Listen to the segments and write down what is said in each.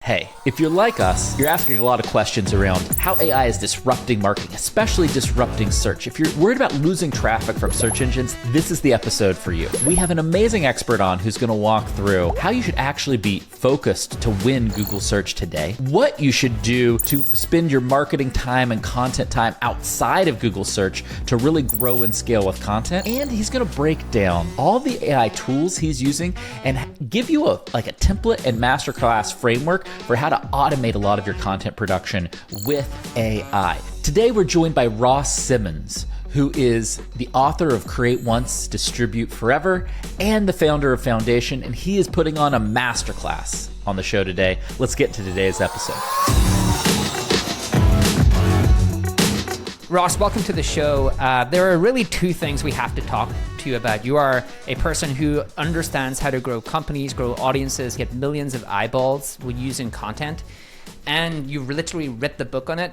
Hey, if you're like us, you're asking a lot of questions around how AI is disrupting marketing, especially disrupting search. If you're worried about losing traffic from search engines, this is the episode for you. We have an amazing expert on who's going to walk through how you should actually be focused to win Google search today, what you should do to spend your marketing time and content time outside of Google search to really grow and scale with content, and he's going to break down all the AI tools he's using and give you a template and masterclass framework for how to automate a lot of your content production with AI. Today, we're joined by Ross Simmonds, who is the author of Create Once, Distribute Forever, and the founder of Foundation, and he is putting on a masterclass on the show today. Let's get to today's episode. Ross, welcome to the show. There are really two things we have to talk to you about. You are a person who understands how to grow companies, grow audiences, get millions of eyeballs with using content, and you literally writ the book on it.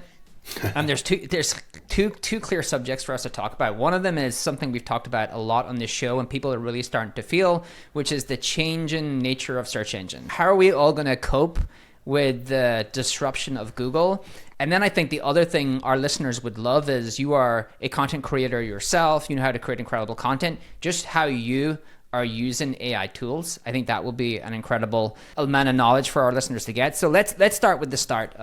And there's two clear subjects for us to talk about. One of them is something we've talked about a lot on this show and people are really starting to feel, which is the change in nature of search engine. How are we all going to cope with the disruption of Google? And then I think the other thing our listeners would love is you are a content creator yourself. You know how to create incredible content. Just how you are using AI tools. I think that will be an incredible amount of knowledge for our listeners to get. So let's start with the start.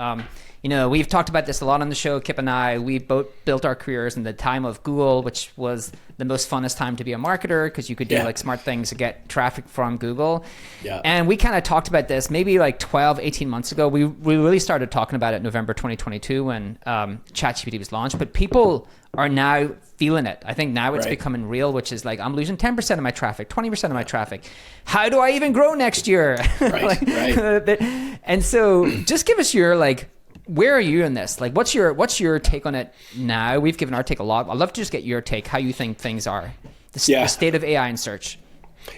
We've talked about this a lot on the show. Kipp and I, we both built our careers in the time of Google, which was the most funnest time to be a marketer because you could do smart things to get traffic from Google. Yeah. And we kind of talked about this maybe 12, 18 months ago. We really started talking about it in November 2022 when ChatGPT was launched, but people are now feeling it. I think now it's becoming real, which is I'm losing 10% of my traffic, 20% of my traffic. How do I even grow next year? Right. And so just give us your where are you in this? What's your take on it now? We've given our take a lot. I'd love to just get your take, how you think things are, the state of AI in search.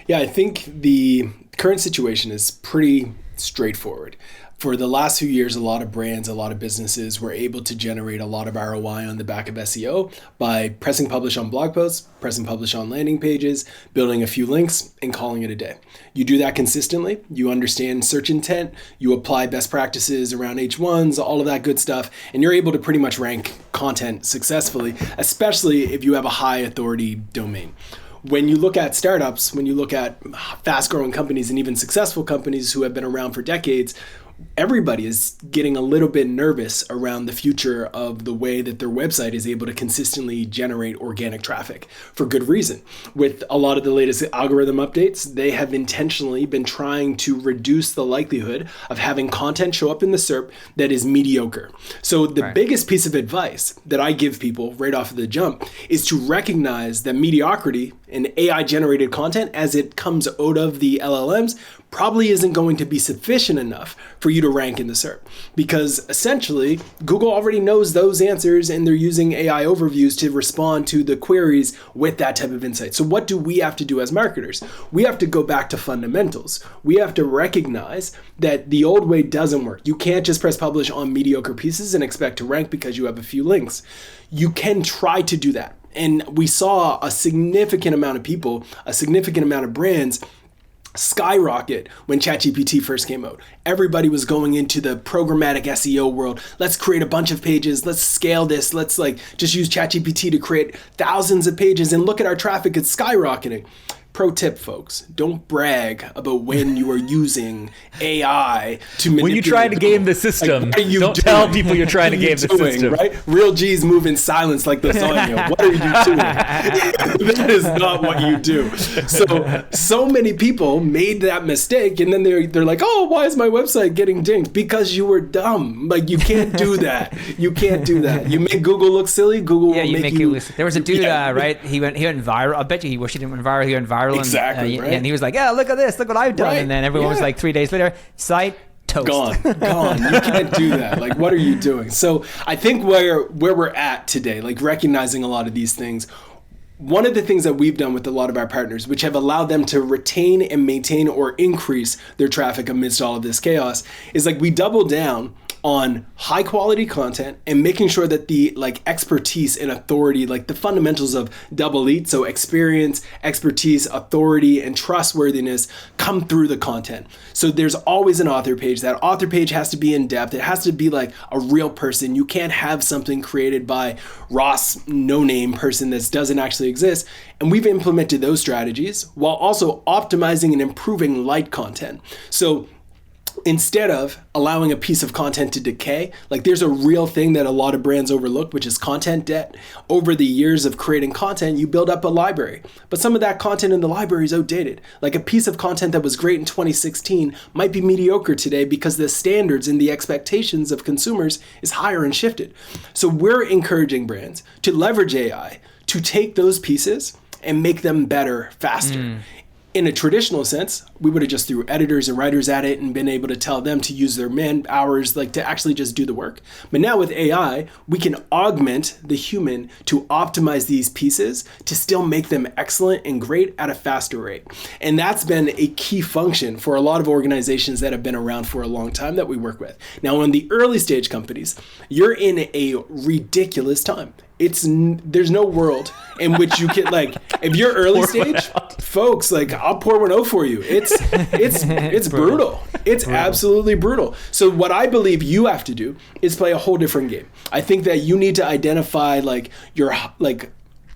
Yeah, I think the current situation is pretty straightforward. For the last few years, a lot of brands, a lot of businesses were able to generate a lot of ROI on the back of SEO by pressing publish on blog posts, pressing publish on landing pages, building a few links, and calling it a day. You do that consistently, you understand search intent, you apply best practices around H1s, all of that good stuff, and you're able to pretty much rank content successfully, especially if you have a high authority domain. When you look at startups, when you look at fast growing companies and even successful companies who have been around for decades, everybody is getting a little bit nervous around the future of the way that their website is able to consistently generate organic traffic for good reason. With a lot of the latest algorithm updates, they have intentionally been trying to reduce the likelihood of having content show up in the SERP that is mediocre. So the biggest piece of advice that I give people right off of the jump is to recognize that mediocrity in AI generated content as it comes out of the LLMs probably isn't going to be sufficient enough for you to rank in the SERP, because essentially Google already knows those answers and they're using AI overviews to respond to the queries with that type of insight. So what do we have to do as marketers? We have to go back to fundamentals. We have to recognize that the old way doesn't work. You can't just press publish on mediocre pieces and expect to rank because you have a few links. You can try to do that. And we saw a significant amount of people, a significant amount of brands skyrocket when ChatGPT first came out. Everybody was going into the programmatic SEO world. Let's create a bunch of pages. Let's scale this. Let's just use ChatGPT to create thousands of pages and look at our traffic. It's skyrocketing. Pro tip, folks, don't brag about when you are using AI to manipulate. When you try to game the system, don't tell people you're trying to game the system. Right? Real G's move in silence like lasagna. What are you doing? That is not what you do. So many people made that mistake, and then they're like, oh, why is my website getting dinged? Because you were dumb. You can't do that. You can't do that. You make Google look silly. Google will make you. There was a dude, right? He went viral. I bet you he wished he didn't went viral. He went viral. Exactly, right? And he was like, yeah, look at this, look what I've done. Right. And then everyone was like 3 days later, site toast. Gone. You can't do that. What are you doing? So I think where we're at today, recognizing a lot of these things, one of the things that we've done with a lot of our partners, which have allowed them to retain and maintain or increase their traffic amidst all of this chaos, is like we double down on high quality content and making sure that the like expertise and authority, like the fundamentals of double eat, so experience, expertise, authority, and trustworthiness come through the content. So there's always an author page. That author page has to be in depth. It has to be like a real person. You can't have something created by Ross no-name person that doesn't actually exist. And we've implemented those strategies while also optimizing and improving light content. So instead of allowing a piece of content to decay, like there's a real thing that a lot of brands overlook, which is content debt. Over the years of creating content, you build up a library, but some of that content in the library is outdated. Like a piece of content that was great in 2016 might be mediocre today because the standards and the expectations of consumers is higher and shifted. So we're encouraging brands to leverage AI to take those pieces and make them better faster. In a traditional sense, we would have just threw editors and writers at it and been able to tell them to use their man hours, like to actually just do the work. But now with AI, we can augment the human to optimize these pieces to still make them excellent and great at a faster rate. And that's been a key function for a lot of organizations that have been around for a long time that we work with. Now, on the early stage companies, you're in a ridiculous time. There's no world in which you can, like, if you're early stage, folks, like, I'll pour one out for you. It's brutal. It's absolutely brutal. So what I believe you have to do is play a whole different game. I think that you need to identify like your like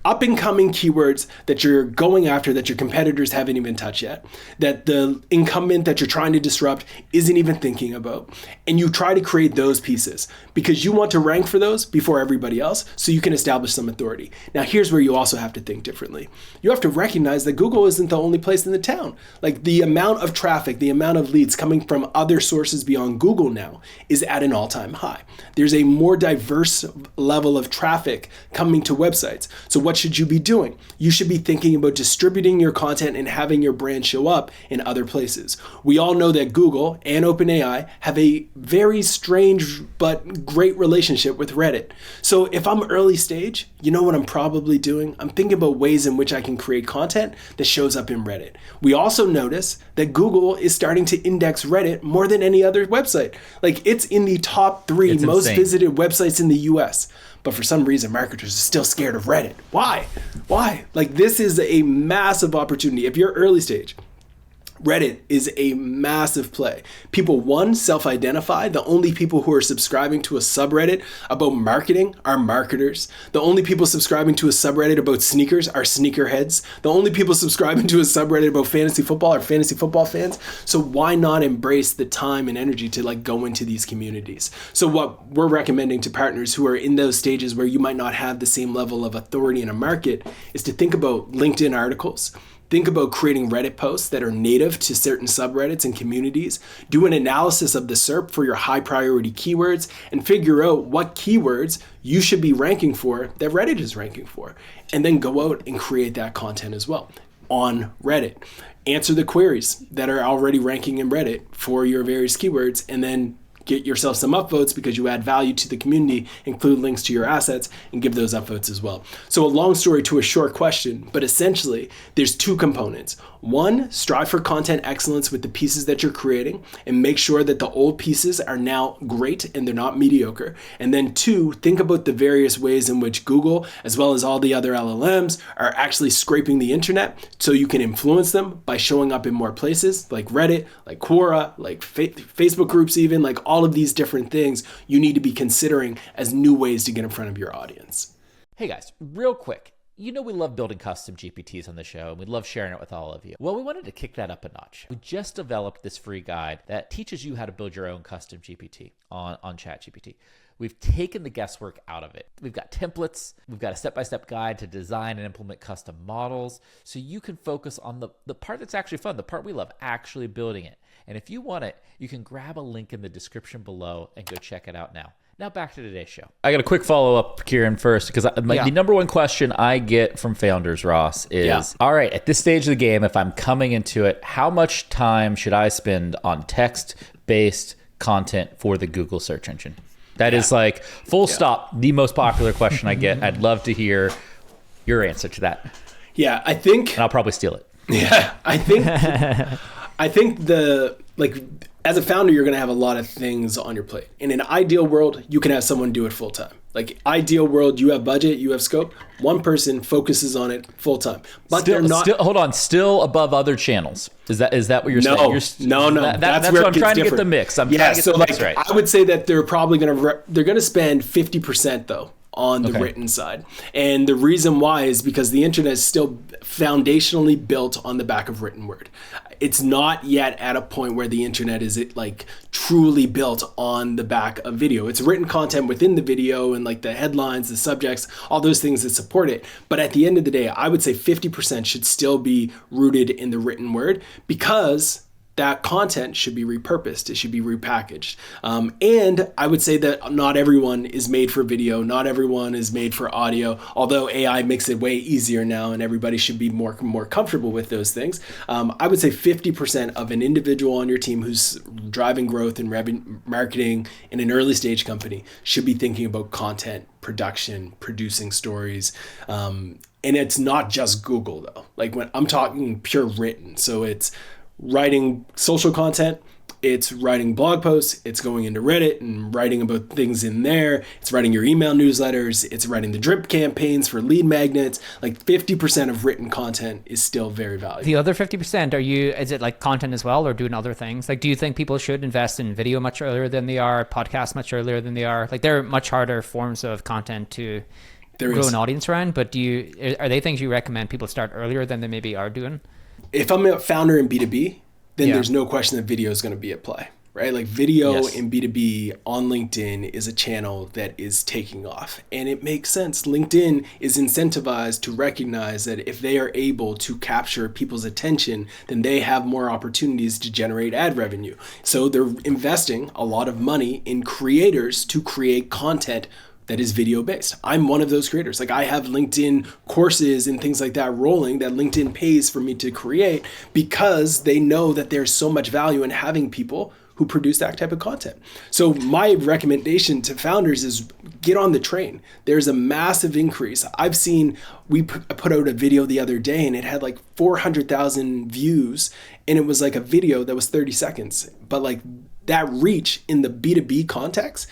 up and coming keywords that you're going after that your competitors haven't even touched yet, that the incumbent that you're trying to disrupt isn't even thinking about. And you try to create those pieces because you want to rank for those before everybody else so you can establish some authority. Now, here's where you also have to think differently. You have to recognize that Google isn't the only place in the town. Like the amount of traffic, the amount of leads coming from other sources beyond Google now is at an all-time high. There's a more diverse level of traffic coming to websites. So what should you be doing? You should be thinking about distributing your content and having your brand show up in other places. We all know that Google and OpenAI have a very strange but great relationship with Reddit. So if I'm early stage, you know what I'm probably doing? I'm thinking about ways in which I can create content that shows up in Reddit. We also notice that Google is starting to index Reddit more than any other website. Like it's in the top 3 most visited websites in the US. But for some reason, marketers are still scared of Reddit. Why? Like this is a massive opportunity. If you're early stage, Reddit is a massive play. People, one, self-identify. The only people who are subscribing to a subreddit about marketing are marketers. The only people subscribing to a subreddit about sneakers are sneakerheads. The only people subscribing to a subreddit about fantasy football are fantasy football fans. So why not embrace the time and energy to like go into these communities? So what we're recommending to partners who are in those stages where you might not have the same level of authority in a market is to think about LinkedIn articles. Think about creating Reddit posts that are native to certain subreddits and communities. Do an analysis of the SERP for your high priority keywords and figure out what keywords you should be ranking for that Reddit is ranking for. And then go out and create that content as well on Reddit. Answer the queries that are already ranking in Reddit for your various keywords and then get yourself some upvotes because you add value to the community, include links to your assets, and give those upvotes as well. So a long story to a short question, but essentially there's 2 components. One, strive for content excellence with the pieces that you're creating and make sure that the old pieces are now great and they're not mediocre. And then 2, think about the various ways in which Google, as well as all the other LLMs, are actually scraping the internet so you can influence them by showing up in more places like Reddit, like Quora, like Facebook groups even, like all of these different things you need to be considering as new ways to get in front of your audience. Hey guys, real quick. You know we love building custom GPTs on the show, and we love sharing it with all of you. Well, we wanted to kick that up a notch. We just developed this free guide that teaches you how to build your own custom GPT on ChatGPT. We've taken the guesswork out of it. We've got templates. We've got a step-by-step guide to design and implement custom models so you can focus on the part that's actually fun, the part we love, actually building it. And if you want it, you can grab a link in the description below and go check it out now. Now back to today's show. I got a quick follow-up, Kieran, first, because the number one question I get from founders, Ross, is, all right, at this stage of the game, if I'm coming into it, how much time should I spend on text-based content for the Google search engine? That is like, full stop, the most popular question I get. I'd love to hear your answer to that. Yeah, I think, And I'll probably steal it. yeah, I think as a founder, you're going to have a lot of things on your plate. In an ideal world, you can have someone do it full time. Like ideal world, you have budget, you have scope. One person focuses on it full time, but they're not. Still above other channels. Is that what you're saying? No. That's where what I'm trying to get different. the mix. I'm trying to get the mix right. I would say that they're probably they're going to spend 50% though on the written side. And the reason why is because the internet is still foundationally built on the back of written word. It's not yet at a point where the internet is like truly built on the back of video. It's written content within the video and like the headlines, the subjects, all those things that support it. But at the end of the day, I would say 50% should still be rooted in the written word, because that content should be repurposed. It should be repackaged. And I would say that not everyone is made for video. Not everyone is made for audio, although AI makes it way easier now and everybody should be more comfortable with those things. I would say 50% of an individual on your team who's driving growth and revenue marketing in an early stage company should be thinking about content production, producing stories. And it's not just Google though. Like when I'm talking pure written. So it's writing social content, it's writing blog posts, it's going into Reddit and writing about things in there, it's writing your email newsletters, it's writing the drip campaigns for lead magnets. Like 50% of written content is still very valuable. The other 50%, is it like content as well, or doing other things? Like, do you think people should invest in video much earlier than they are, podcasts much earlier than they are? Like, they're much harder forms of content to grow an audience around, but are they things you recommend people start earlier than they maybe are doing? If I'm a founder in B2B, then there's no question that video is going to be at play, right? Like video in B2B on LinkedIn is a channel that is taking off, and it makes sense. LinkedIn is incentivized to recognize that if they are able to capture people's attention, then they have more opportunities to generate ad revenue. So they're investing a lot of money in creators to create content that is video based. I'm one of those creators. Like I have LinkedIn courses and things like that rolling that LinkedIn pays for me to create, because they know that there's so much value in having people who produce that type of content. So my recommendation to founders is get on the train. There's a massive increase. I've seen, we put out a video the other day and it had like 400,000 views, and it was like a video that was 30 seconds. But like that reach in the B2B context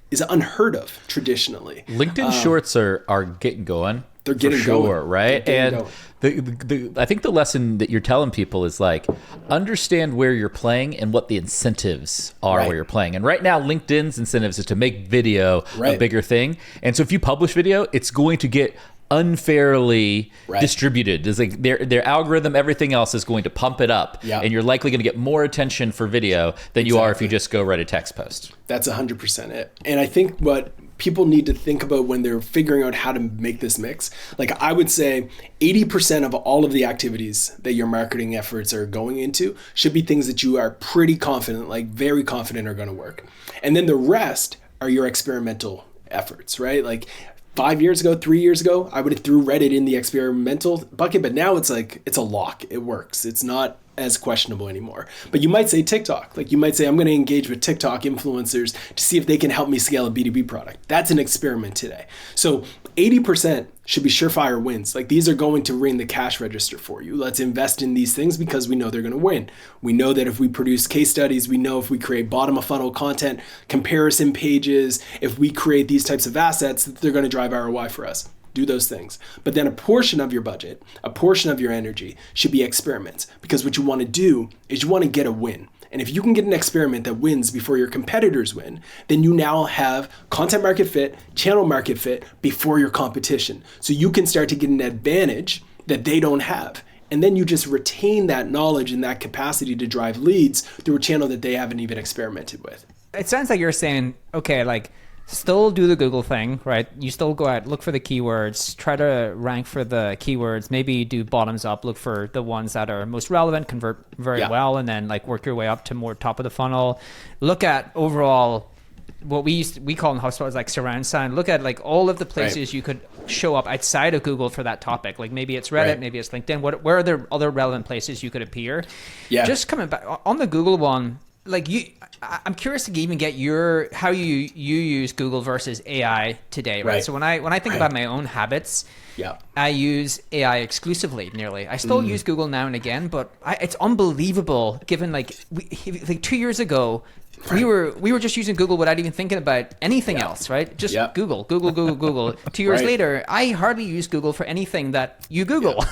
is unheard of traditionally. LinkedIn Shorts are getting going. They're getting going, right? And I think the lesson that you're telling people is like, understand where you're playing and what the incentives are where you're playing. And right now, LinkedIn's incentives is to make video a bigger thing. And so if you publish video, it's going to get unfairly distributed. It's like their algorithm, everything else is going to pump it up, and you're likely going to get more attention for video than you are if you just go write a text post. That's 100% it. And I think what people need to think about when they're figuring out how to make this mix, like I would say 80% of all of the activities that your marketing efforts are going into should be things that you are pretty confident, like very confident are going to work. And then the rest are your experimental efforts, right? Like 5 years ago, 3 years ago, I would have threw Reddit in the experimental bucket, but now it's like, it's a lock. It works. It's not as questionable anymore. But you might say TikTok. Like you might say, I'm going to engage with TikTok influencers to see if they can help me scale a B2B product. That's an experiment today. So 80% should be surefire wins. Like these are going to ring the cash register for you. Let's invest in these things because we know they're going to win. We know that if we produce case studies, we know if we create bottom of funnel content, comparison pages, if we create these types of assets, that they're going to drive ROI for us. Do those things. But then a portion of your budget, a portion of your energy should be experiments, because what you want to do is you want to get a win. And if you can get an experiment that wins before your competitors win, then you now have content market fit, channel market fit before your competition. So you can start to get an advantage that they don't have. And then you just retain that knowledge and that capacity to drive leads through a channel that they haven't even experimented with. It sounds like you're saying, okay, like still do the Google thing, right? You still go out, look for the keywords, try to rank for the keywords, maybe do bottoms up, look for the ones that are most relevant, convert very well, and then like work your way up to more top of the funnel. Look at overall what we call in HubSpot is like surround sound. Look at like all of the places you could show up outside of Google for that topic. Like maybe it's Reddit, maybe it's LinkedIn. Where are there other relevant places you could appear? Yeah. Just coming back on the Google one, like I'm curious to even get how you use Google versus AI today, right? So when I think about my own habits, I use AI exclusively nearly. I still use Google now and again, but it's unbelievable given like 2 years ago, we were just using Google without even thinking about anything else, right? Just Google. 2 years later, I hardly use Google for anything that you Google.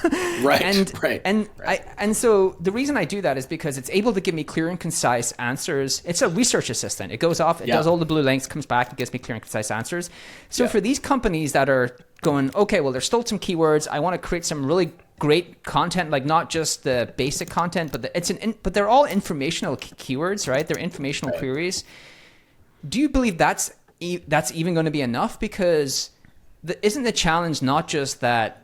And so the reason I do that is because it's able to give me clear and concise answers. It's a research assistant. It goes off, it does all the blue links, comes back, and gives me clear and concise answers. So for these companies that are going, okay, well, there's still some keywords. I want to create some really great content, like not just the basic content, but but they're all informational keywords, right? They're informational queries. Do you believe that's even going to be enough? Because isn't the challenge not just that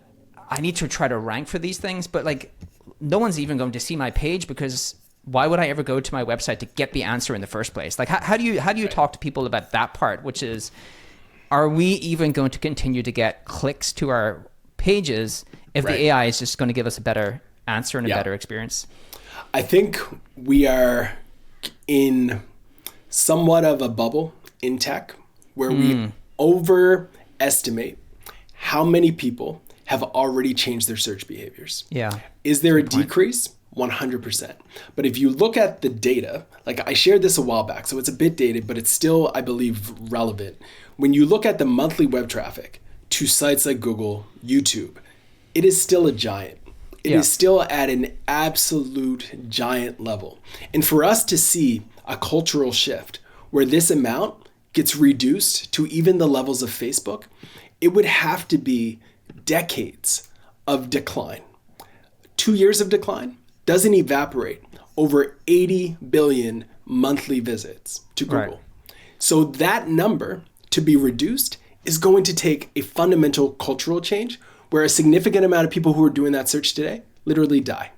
I need to try to rank for these things, but like no one's even going to see my page, because why would I ever go to my website to get the answer in the first place? Like how do you talk to people about that part, which is, are we even going to continue to get clicks to our pages if the AI is just going to give us a better answer and a better experience? I think we are in somewhat of a bubble in tech where we overestimate how many people have already changed their search behaviors. Is there a decrease? 100%. But if you look at the data, like I shared this a while back, so it's a bit dated, but it's still, I believe, relevant. When you look at the monthly web traffic to sites like Google, YouTube, it is still a giant. It is still at an absolute giant level. And for us to see a cultural shift where this amount gets reduced to even the levels of Facebook, it would have to be decades of decline. 2 years of decline doesn't evaporate over 80 billion monthly visits to Google. So that number to be reduced is going to take a fundamental cultural change where a significant amount of people who are doing that search today literally die.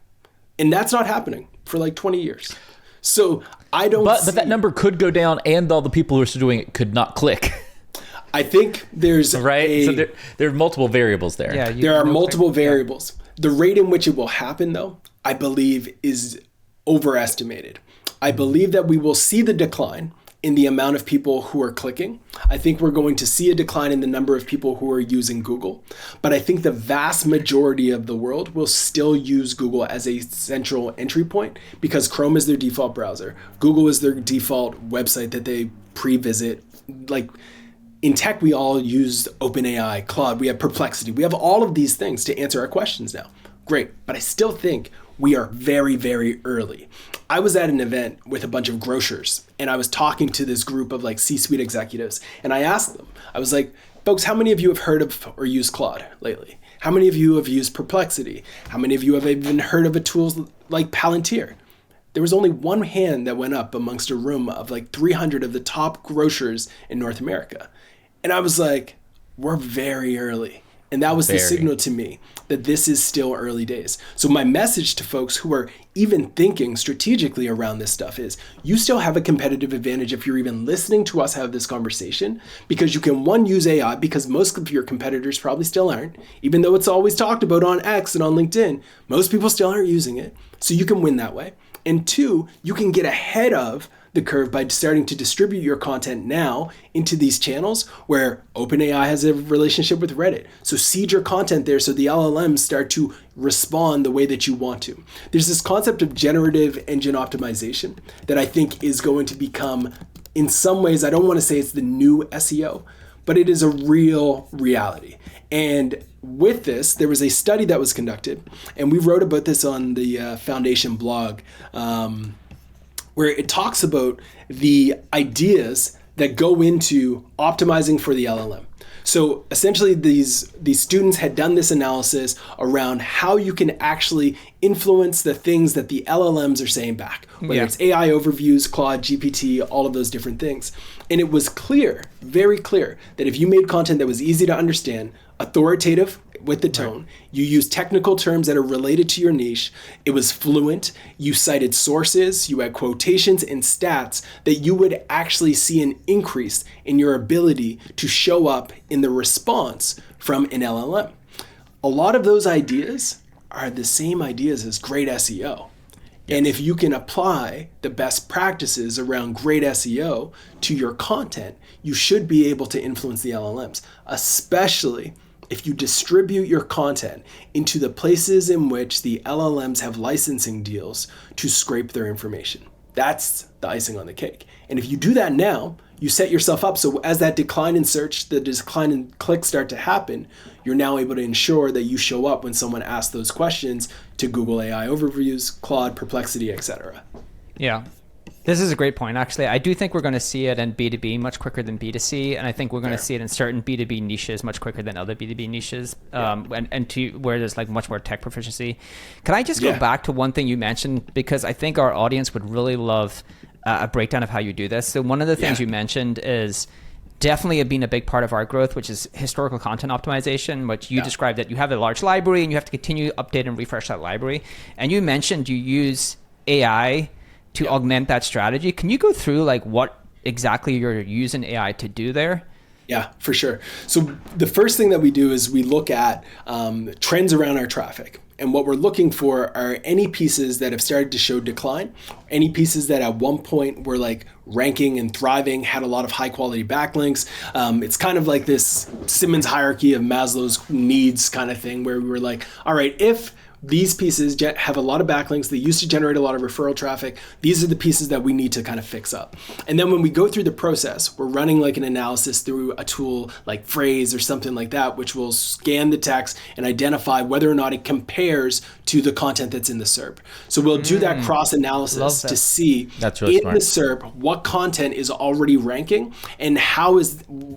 And that's not happening for like 20 years. So I don't But that number could go down and all the people who are still doing it could not click. I think there's so there are multiple variables there. There are multiple variables. The rate in which it will happen, though, I believe is overestimated. I believe that we will see the decline in the amount of people who are clicking. I think we're going to see a decline in the number of people who are using Google. But I think the vast majority of the world will still use Google as a central entry point because Chrome is their default browser. Google is their default website that they pre-visit. Like in tech, we all use OpenAI, Claude, we have Perplexity. We have all of these things to answer our questions now. Great, but I still think we are very, very early. I was at an event with a bunch of grocers and I was talking to this group of like C-suite executives and I asked them, I was like, folks, how many of you have heard of or used Claude lately? How many of you have used Perplexity? How many of you have even heard of a tool like Palantir? There was only one hand that went up amongst a room of like 300 of the top grocers in North America. And I was like, we're very early. And that was the signal to me that this is still early days. So my message to folks who are even thinking strategically around this stuff is you still have a competitive advantage if you're even listening to us have this conversation, because you can, one, use AI because most of your competitors probably still aren't, even though it's always talked about on X and on LinkedIn, most people still aren't using it. So you can win that way. And two, you can get ahead of the curve by starting to distribute your content now into these channels where OpenAI has a relationship with Reddit. So seed your content there so the LLMs start to respond the way that you want to. There's this concept of generative engine optimization that I think is going to become, in some ways, I don't want to say it's the new SEO, but it is a real reality. And with this, there was a study that was conducted, and we wrote about this on the Foundation blog, where it talks about the ideas that go into optimizing for the LLM. So essentially these students had done this analysis around how you can actually influence the things that the LLMs are saying back, whether it's AI overviews, Claude, GPT, all of those different things. And it was clear, very clear, that if you made content that was easy to understand, authoritative with the tone, you used technical terms that are related to your niche, it was fluent, you cited sources, you had quotations and stats, that you would actually see an increase in your ability to show up in the response from an LLM. A lot of those ideas are the same ideas as great SEO. And if you can apply the best practices around great SEO to your content, you should be able to influence the LLMs, especially if you distribute your content into the places in which the LLMs have licensing deals to scrape their information. That's the icing on the cake. And if you do that now, you set yourself up so as that decline in search, the decline in clicks start to happen, you're now able to ensure that you show up when someone asks those questions to Google AI overviews, Claude, Perplexity, etc. Yeah. This is a great point. Actually, I do think we're going to see it in B2B much quicker than B2C. And I think we're going to see it in certain B2B niches much quicker than other B2B niches, and to where there's like much more tech proficiency. Can I just go back to one thing you mentioned? Because I think our audience would really love a breakdown of how you do this. So one of the things you mentioned is definitely being a big part of our growth, which is historical content optimization, which you described that you have a large library and you have to continue to update and refresh that library. And you mentioned you use AI to augment that strategy. Can you go through like what exactly you're using AI to do there? Yeah, for sure. So the first thing that we do is we look at trends around our traffic. And what we're looking for are any pieces that have started to show decline, any pieces that at one point were like ranking and thriving, had a lot of high quality backlinks. It's kind of like this Simmonds hierarchy of Maslow's needs kind of thing, where we were like, all right, if these pieces have a lot of backlinks, they used to generate a lot of referral traffic, these are the pieces that we need to kind of fix up. And then when we go through the process, we're running like an analysis through a tool like Phrase or something like that, which will scan the text and identify whether or not it compares to the content that's in the SERP. So we'll do that cross analysis to see really in the SERP what content is already ranking and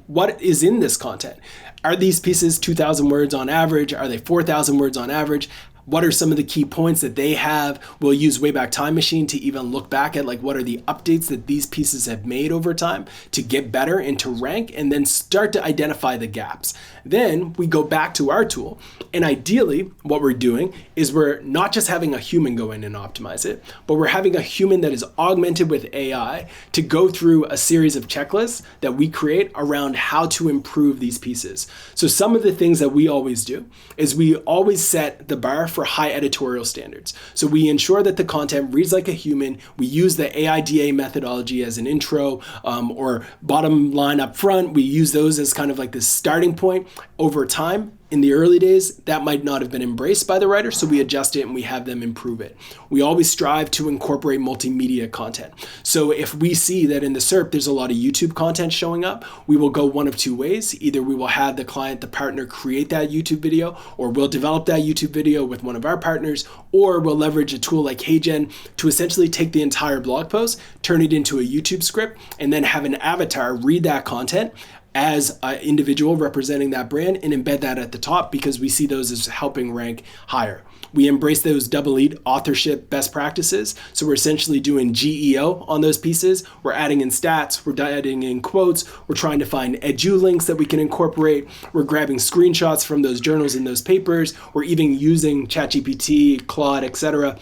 what is in this content. Are these pieces 2,000 words on average? Are they 4,000 words on average? What are some of the key points that they have? We'll use Wayback Time Machine to even look back at like what are the updates that these pieces have made over time to get better and to rank, and then start to identify the gaps. Then we go back to our tool, and ideally what we're doing is we're not just having a human go in and optimize it, but we're having a human that is augmented with AI to go through a series of checklists that we create around how to improve these pieces. So some of the things that we always do is we always set the bar for high editorial standards. So we ensure that the content reads like a human. We use the AIDA methodology as an intro or bottom line up front. We use those as kind of like this starting point. Over time, in the early days, that might not have been embraced by the writer, so we adjust it and we have them improve it. We always strive to incorporate multimedia content. So if we see that in the SERP, there's a lot of YouTube content showing up, we will go one of two ways. Either we will have the client, the partner, create that YouTube video, or we'll develop that YouTube video with one of our partners, or we'll leverage a tool like HeyGen to essentially take the entire blog post, turn it into a YouTube script, and then have an avatar read that content as an individual representing that brand and embed that at the top, because we see those as helping rank higher. We embrace those double lead authorship best practices. So we're essentially doing GEO on those pieces. We're adding in stats, we're adding in quotes, we're trying to find edu links that we can incorporate. We're grabbing screenshots from those journals and those papers. We're even using ChatGPT, Claude, etc.,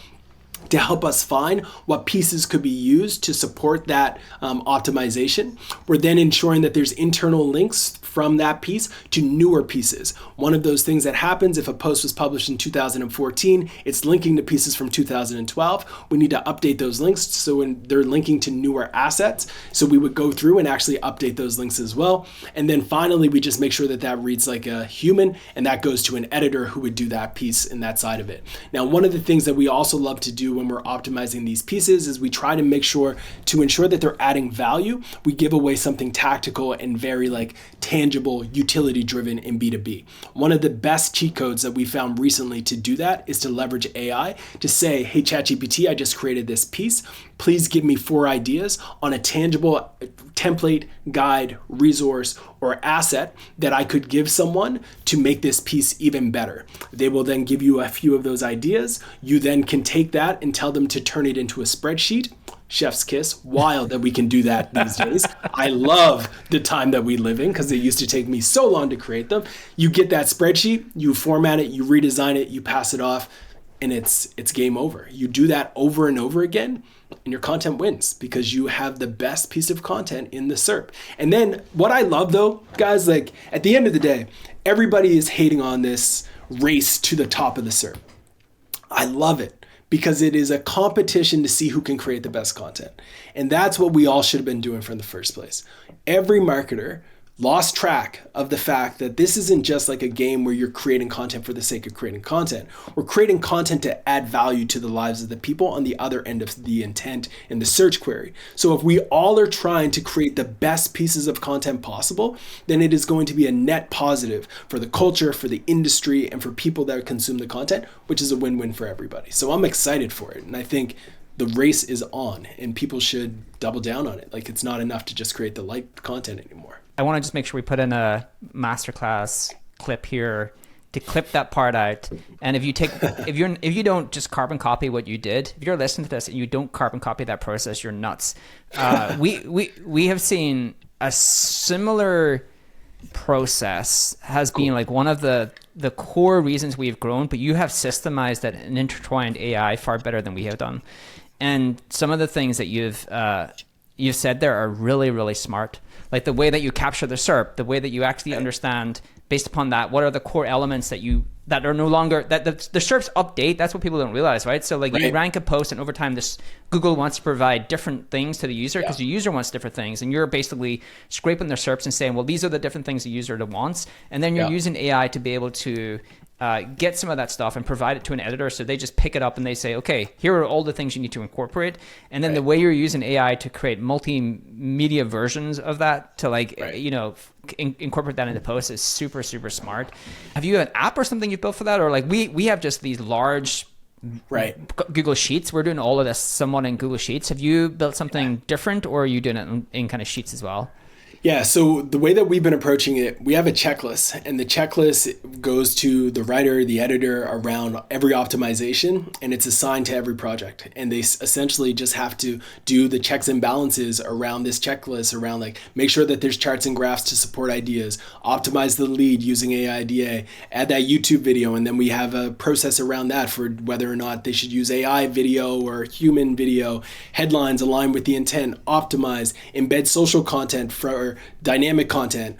to help us find what pieces could be used to support that optimization. We're then ensuring that there's internal links from that piece to newer pieces. One of those things that happens if a post was published in 2014, it's linking to pieces from 2012. We need to update those links so when they're linking to newer assets. So we would go through and actually update those links as well. And then finally, we just make sure that that reads like a human, and that goes to an editor who would do that piece and that side of it. Now, one of the things that we also love to do when we're optimizing these pieces is we try to make sure to ensure that they're adding value. We give away something tactical and very like tangible, utility driven in B2B. One of the best cheat codes that we found recently to do that is to leverage AI to say, hey, ChatGPT, I just created this piece. Please give me 4 ideas on a tangible template, guide, resource, or asset that I could give someone to make this piece even better. They will then give you a few of those ideas. You then can take that and tell them to turn it into a spreadsheet. Chef's kiss. Wild that we can do that these days. I love the time that we live in because it used to take me so long to create them. You get that spreadsheet, you format it, you redesign it, you pass it off, and it's game over. You do that over and over again, and your content wins because you have the best piece of content in the SERP. And then what I love though, guys, like at the end of the day, everybody is hating on this race to the top of the SERP. I love it because it is a competition to see who can create the best content. And that's what we all should have been doing from the first place. Every marketer lost track of the fact that this isn't just like a game where you're creating content for the sake of creating content. We're creating content to add value to the lives of the people on the other end of the intent in the search query. So if we all are trying to create the best pieces of content possible, then it is going to be a net positive for the culture, for the industry, and for people that consume the content, which is a win-win for everybody. So I'm excited for it. And I think the race is on and people should double down on it. Like, it's not enough to just create the light content anymore. I want to just make sure we put in a masterclass clip here to clip that part out. And if you don't just carbon copy what you did, if you're listening to this and you don't carbon copy that process, you're nuts. We have seen a similar process has been like one of the core reasons we've grown, but you have systemized that and intertwined AI far better than we have done. And some of the things that you've said there are really, really smart. Like the way that you capture the SERP, the way that you actually understand based upon that, what are the core elements that are no longer, that the SERPs update, that's what people don't realize, right? So like you rank a post and over time Google wants to provide different things to the user because the user wants different things. And you're basically scraping their SERPs and saying, well, these are the different things the user wants. And then you're using AI to be able to get some of that stuff and provide it to an editor. So they just pick it up and they say, okay, here are all the things you need to incorporate. And then the way you're using AI to create multimedia versions of that to incorporate that into posts is super, super smart. Have you an app or something you built for that? Or like we have just these large Google Sheets. We're doing all of this somewhat in Google Sheets. Have you built something different or are you doing it in kind of Sheets as well? Yeah, so the way that we've been approaching it, we have a checklist, and the checklist goes to the writer, the editor around every optimization, and it's assigned to every project. And they essentially just have to do the checks and balances around this checklist, around like make sure that there's charts and graphs to support ideas, optimize the lead using AIDA, add that YouTube video, and then we have a process around that for whether or not they should use AI video or human video, headlines align with the intent, optimize, embed social content for dynamic content,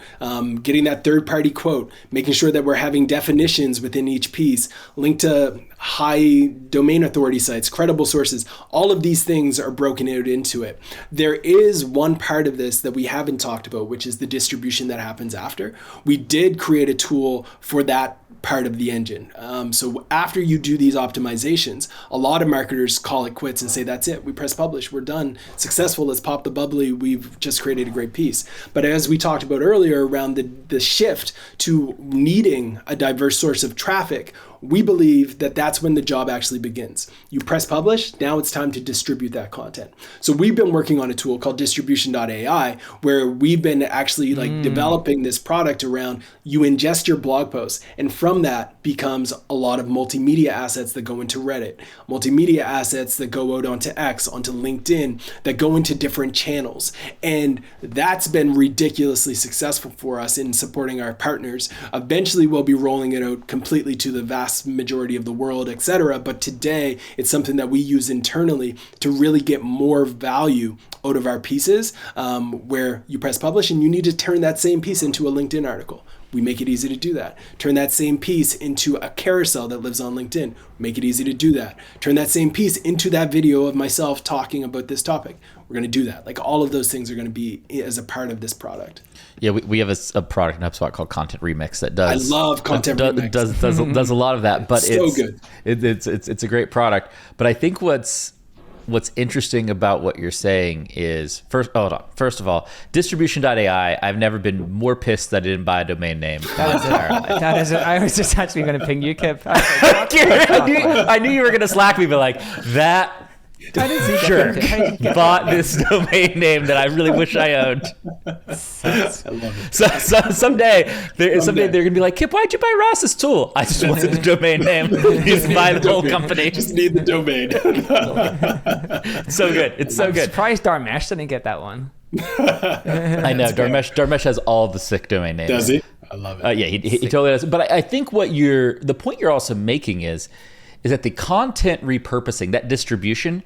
getting that third-party quote, making sure that we're having definitions within each piece, link to high domain authority sites, credible sources. All of these things are broken out into it. There is one part of this that we haven't talked about, which is the distribution that happens after. We did create a tool for that part of the engine. So after you do these optimizations, a lot of marketers call it quits and say, that's it, we press publish, we're done, successful, let's pop the bubbly, we've just created a great piece. But as we talked about earlier around the shift to needing a diverse source of traffic, we believe that that's when the job actually begins. You press publish, now it's time to distribute that content. So we've been working on a tool called distribution.ai where we've been actually developing this product around you ingest your blog posts, and from that becomes a lot of multimedia assets that go into Reddit, multimedia assets that go out onto X, onto LinkedIn, that go into different channels. And that's been ridiculously successful for us in supporting our partners. Eventually we'll be rolling it out completely to the vast majority of the world, etc. But today it's something that we use internally to really get more value out of our pieces, where you press publish and you need to turn that same piece into a LinkedIn article. We make it easy to do that. Turn that same piece into a carousel that lives on LinkedIn. Make it easy to do that. Turn that same piece into that video of myself talking about this topic. We're going to do that. Like all of those things are going to be as a part of this product. Yeah, we have a product in HubSpot called Content Remix that does. I love Content Remix. Does a lot of that, but so good. It's a great product. But I think what's interesting about what you're saying is first of all, distribution.ai, I've never been more pissed that I didn't buy a domain name. That is I was just actually going to ping you, Kipp. I knew you were going to slack me, but like that jerk bought this domain name that I really wish I owned. I love it. So someday they're gonna be like, Kipp, why'd you buy Ross's tool? I just wanted the domain name. Just buy the whole company. Just need the domain. So good. It's so I'm good. surprised Dharmesh didn't get that one. I know. Dharmesh has all the sick domain names. Does he? I love it. Yeah, he totally does. But I think the point you're also making is that the content repurposing, that distribution,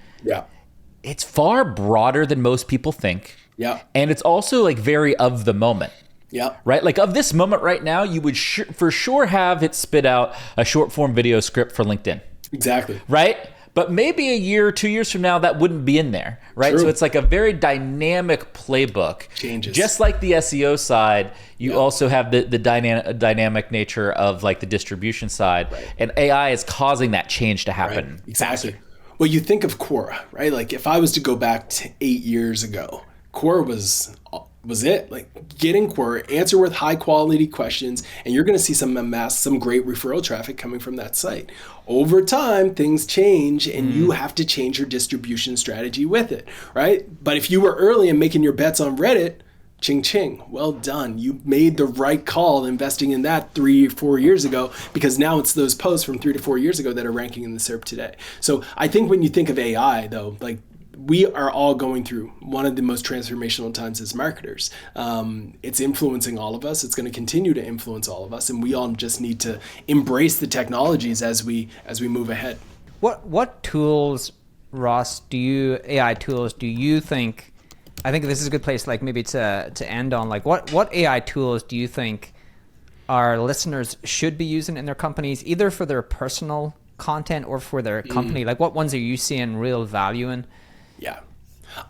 it's far broader than most people think. Yeah. And it's also like very of the moment. Yeah. Right? Like of this moment right now, you would for sure have it spit out a short form video script for LinkedIn. Exactly. Right? But maybe a year or 2 years from now, that wouldn't be in there, right? True. So it's like a very dynamic playbook. Changes. Just like the SEO side, you also have the dynamic nature of like the distribution side. Right. And AI is causing that change to happen. Right. Exactly. Well, you think of Quora, right? Like if I was to go back to 8 years ago, Quora was it. Like get in Quora, answer with high quality questions, and you're going to see some great referral traffic coming from that site. Over time, things change, and you have to change your distribution strategy with it, right? But if you were early and making your bets on Reddit, ching ching, well done. You made the right call investing in that 3 or 4 years ago, because now it's those posts from 3 to 4 years ago that are ranking in the SERP today. So I think when you think of AI, though, like we are all going through one of the most transformational times as marketers. It's influencing all of us. It's going to continue to influence all of us, and we all just need to embrace the technologies as we move ahead. What tools, Ross, AI tools do you think? I think this is a good place, like maybe to end on. Like, what AI tools do you think our listeners should be using in their companies, either for their personal content or for their company? Like, what ones are you seeing real value in? Yeah.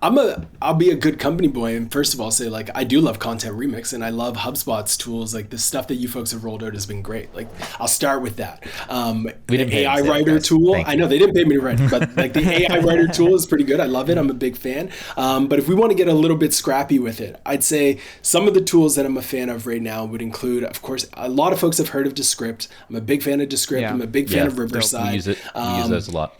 I'll be a good company boy, and first of all say, like, I do love Content Remix, and I love HubSpot's tools. Like the stuff that you folks have rolled out has been great. Like I'll start with that. The AI writer tool. I know they didn't pay me to write, but like the AI writer tool is pretty good. I love it. I'm a big fan. But if we want to get a little bit scrappy with it, I'd say some of the tools that I'm a fan of right now would include, of course, a lot of folks have heard of Descript. I'm a big fan of Descript. Yeah. I'm a big fan of Riverside. We use it. We use those a lot.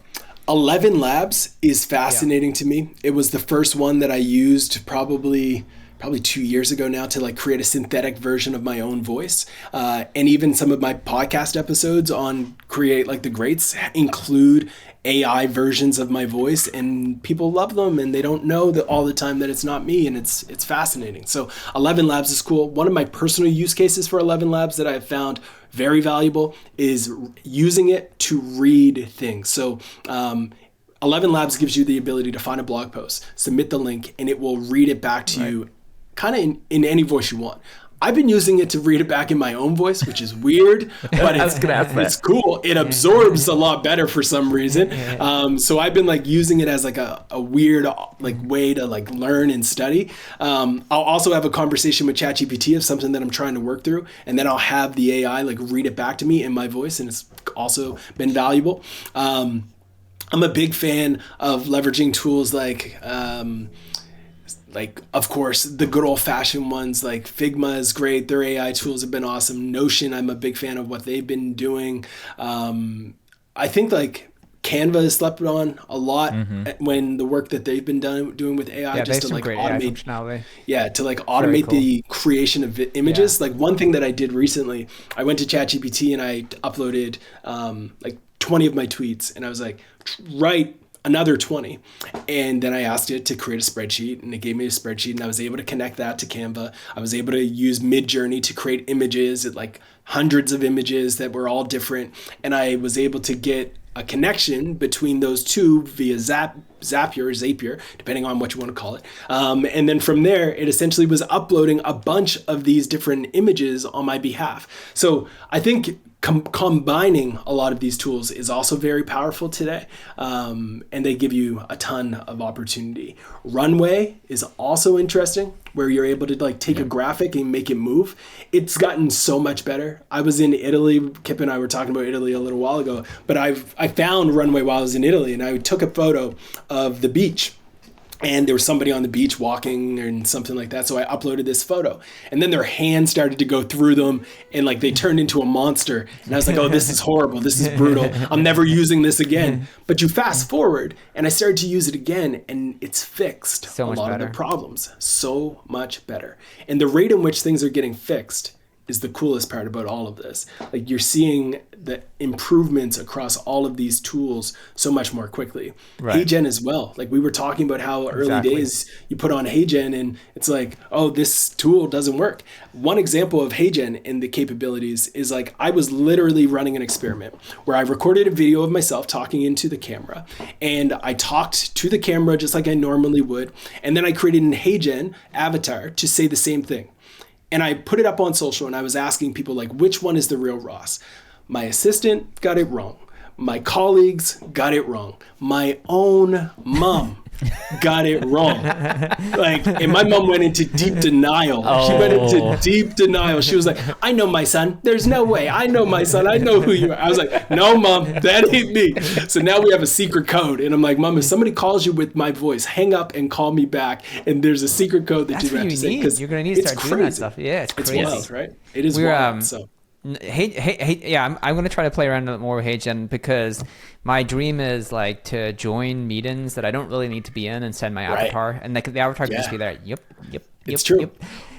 ElevenLabs is fascinating to me. It was the first one that I used probably 2 years ago now to like create a synthetic version of my own voice. And even some of my podcast episodes on Create Like the Greats include AI versions of my voice, and people love them, and they don't know that all the time that it's not me, and it's fascinating. So ElevenLabs is cool. One of my personal use cases for ElevenLabs that I have found very valuable is using it to read things. So ElevenLabs gives you the ability to find a blog post, submit the link, and it will read it back to you kind of in any voice you want. I've been using it to read it back in my own voice, which is weird, but it's cool. It absorbs a lot better for some reason. So I've been like using it as like a weird like way to like learn and study. I'll also have a conversation with ChatGPT of something that I'm trying to work through, and then I'll have the AI like read it back to me in my voice, and it's also been valuable. I'm a big fan of leveraging tools like, of course, the good old-fashioned ones, like Figma is great. Their AI tools have been awesome. Notion, I'm a big fan of what they've been doing. I think like Canva is slept on a lot when the work that they've been doing with AI, just to like automate, the creation of images. Like one thing that I did recently, I went to ChatGPT and I uploaded like 20 of my tweets, and I was like, write another 20. And then I asked it to create a spreadsheet, and it gave me a spreadsheet, and I was able to connect that to Canva. I was able to use Midjourney to create images, like hundreds of images that were all different. And I was able to get a connection between those two via Zapier, depending on what you want to call it. And then from there, it essentially was uploading a bunch of these different images on my behalf. So I think combining a lot of these tools is also very powerful today, and they give you a ton of opportunity. Runway is also interesting, where you're able to like take a graphic and make it move. It's gotten so much better. I was in Italy. Kipp and I were talking about Italy a little while ago, but I found Runway while I was in Italy, and I took a photo of the beach. And there was somebody on the beach walking and something like that. So I uploaded this photo, and then their hands started to go through them, and like they turned into a monster. And I was like, oh, this is horrible. This is brutal. I'm never using this again. But you fast forward, and I started to use it again, and it's fixed a lot of the problems. So much better. And the rate in which things are getting fixed is the coolest part about all of this. Like you're seeing the improvements across all of these tools so much more quickly. HeyGen as well. Like we were talking about how early days you put on HeyGen and it's like, oh, this tool doesn't work. One example of HeyGen and the capabilities is like, I was literally running an experiment where I recorded a video of myself talking into the camera, and I talked to the camera just like I normally would. And then I created an HeyGen avatar to say the same thing. And I put it up on social, and I was asking people like, which one is the real Ross? My assistant got it wrong. My colleagues got it wrong. My own mom got it wrong. And my mom went into deep denial. She went into deep denial. She was like, I know my son. There's no way. I know my son. I know who you are. I was like, no, Mom, that ain't me. So now we have a secret code. And I'm like, Mom, if somebody calls you with my voice, hang up and call me back. And there's a secret code that you have to say. Because you're going to need to start doing that stuff. Yeah, it's crazy. It's wild, right? It is wild. So. I'm going to try to play around a little more with HeyGen, because my dream is like to join meetings that I don't really need to be in and send my avatar, and the avatar can just be there. Yep. It's true.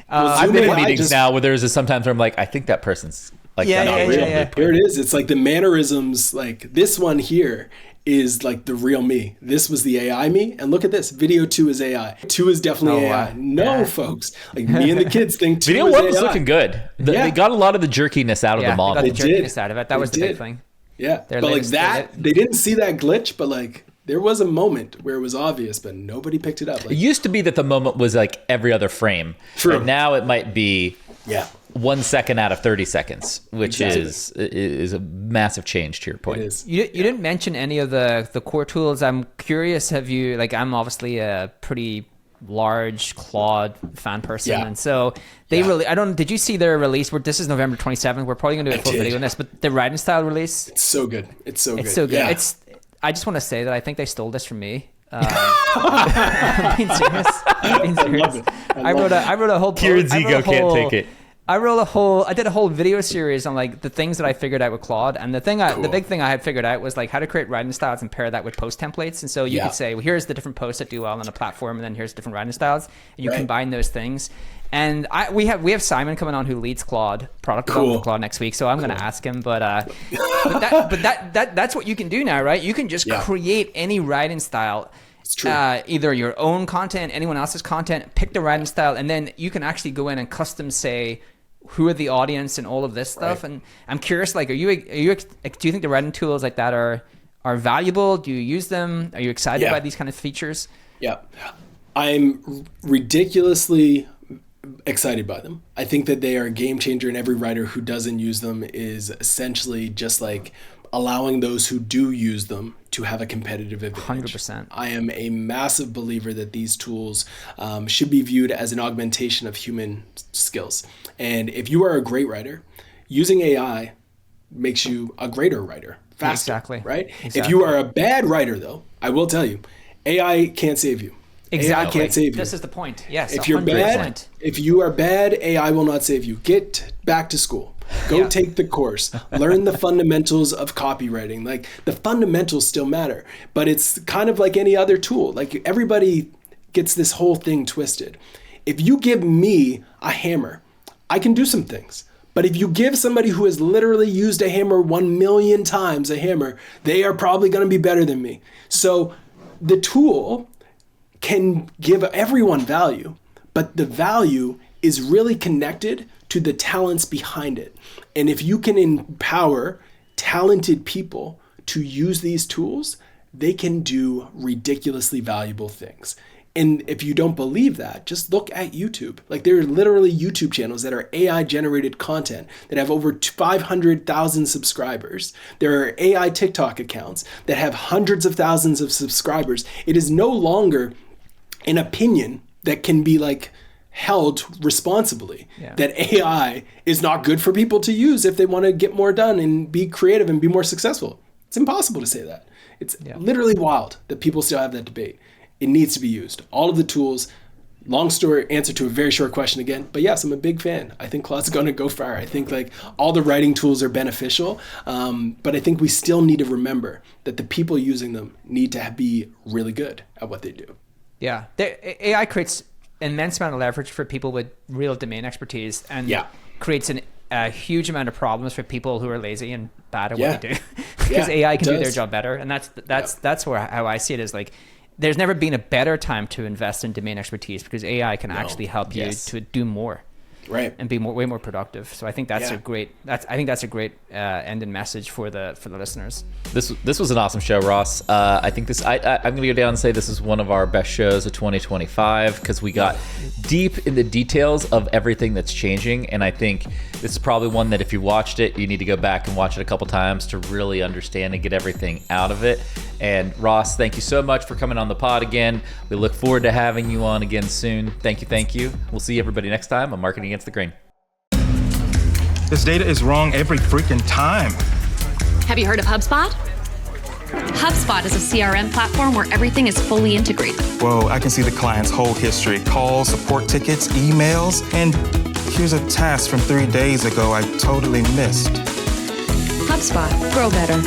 I've been in meetings now where there's sometimes where I'm like, I think that person's like not real. Here it is. It's like the mannerisms, like this one here is like the real me. This was the AI me. And look at this. Video 2 is AI. 2 is definitely AI. Folks. Like me and the kids think 2 Video is 1 AI. was looking good. They got a lot of the jerkiness out of the model. They got the jerkiness out of it. That was the big thing. Yeah. But like that, they didn't see that glitch, but like there was a moment where it was obvious, but nobody picked it up. Like, it used to be that the moment was like every other frame. True. But now it might be 1 second out of 30 seconds, which is a massive change to your point. It is. You didn't mention any of the core tools. I'm curious, have you, like, I'm obviously a pretty large Claude fan person, and so they really, did you see their release? This is November 27th. We're probably gonna do a full video on this, but the writing style release, it's so good. It's so good. Yeah. I just want to say that I think they stole this from me. I'm being serious. I wrote a whole Kieran's ego can't take it. I did a whole video series on like the things that I figured out with Claude, and the big thing I had figured out was like how to create writing styles and pair that with post templates. And so you could say, well, here's the different posts that do well on a platform, and then here's different writing styles, and you combine those things. And we have Simon coming on who leads Claude product development for Claude next week, so I'm going to ask him. But that's what you can do now, right? You can just create any writing style. It's true. Either your own content, anyone else's content, pick the writing style, and then you can actually go in and custom say who are the audience and all of this stuff. And I'm curious, like, do you think the writing tools like that are valuable? Do you use them? Are you excited by these kind of features? Yeah, I'm ridiculously excited by them. I think that they are a game changer, and every writer who doesn't use them is essentially just like allowing those who do use them to have a competitive advantage. 100%. I am a massive believer that these tools should be viewed as an augmentation of human skills. And if you are a great writer, using AI makes you a greater writer faster. Exactly. Right? Exactly. If you are a bad writer, though, I will tell you, AI can't save you. Exactly. AI can't save you. This is the point. Yes. If you're 100%. bad, if you are bad, AI will not save you. Get back to school. Go take the course. Learn the fundamentals of copywriting. Like, the fundamentals still matter, but it's kind of like any other tool. Like, everybody gets this whole thing twisted. If you give me a hammer, I can do some things. But if you give somebody who has literally used a hammer 1 million times a hammer, they are probably going to be better than me. So the tool can give everyone value, but the value is really connected to the talents behind it. And if you can empower talented people to use these tools, they can do ridiculously valuable things. And if you don't believe that, just look at YouTube. Like, there are literally YouTube channels that are AI generated content that have over 500,000 subscribers. There are AI TikTok accounts that have hundreds of thousands of subscribers. It is no longer an opinion that can be like held responsibly, that AI is not good for people to use if they want to get more done and be creative and be more successful. It's impossible to say that. It's literally wild that people still have that debate. It needs to be used. All of the tools, long story, answer to a very short question again, but yes, I'm a big fan. I think Claude's going to go far. I think like all the writing tools are beneficial, but I think we still need to remember that the people using them need to be really good at what they do. Yeah, AI creates an immense amount of leverage for people with real domain expertise, and creates a huge amount of problems for people who are lazy and bad at what they do, because AI can do their job better. And that's how I see it, is like, there's never been a better time to invest in domain expertise, because AI can actually help you to do more. Right. And be way more productive. So I think that's a great ending message for the listeners. This was an awesome show, Ross. I think I'm gonna go down and say this is one of our best shows of 2025, because we got deep in the details of everything that's changing, and I think This is probably one that if you watched it, you need to go back and watch it a couple times to really understand and get everything out of it. And Ross, thank you so much for coming on the pod again. We look forward to having you on again soon. Thank you, thank you. We'll see everybody next time on Marketing Against the Grain. This data is wrong every freaking time. Have you heard of HubSpot? HubSpot is a CRM platform where everything is fully integrated. Whoa, I can see the client's whole history, calls, support tickets, emails, and here's a task from 3 days ago I totally missed. HubSpot. Grow better.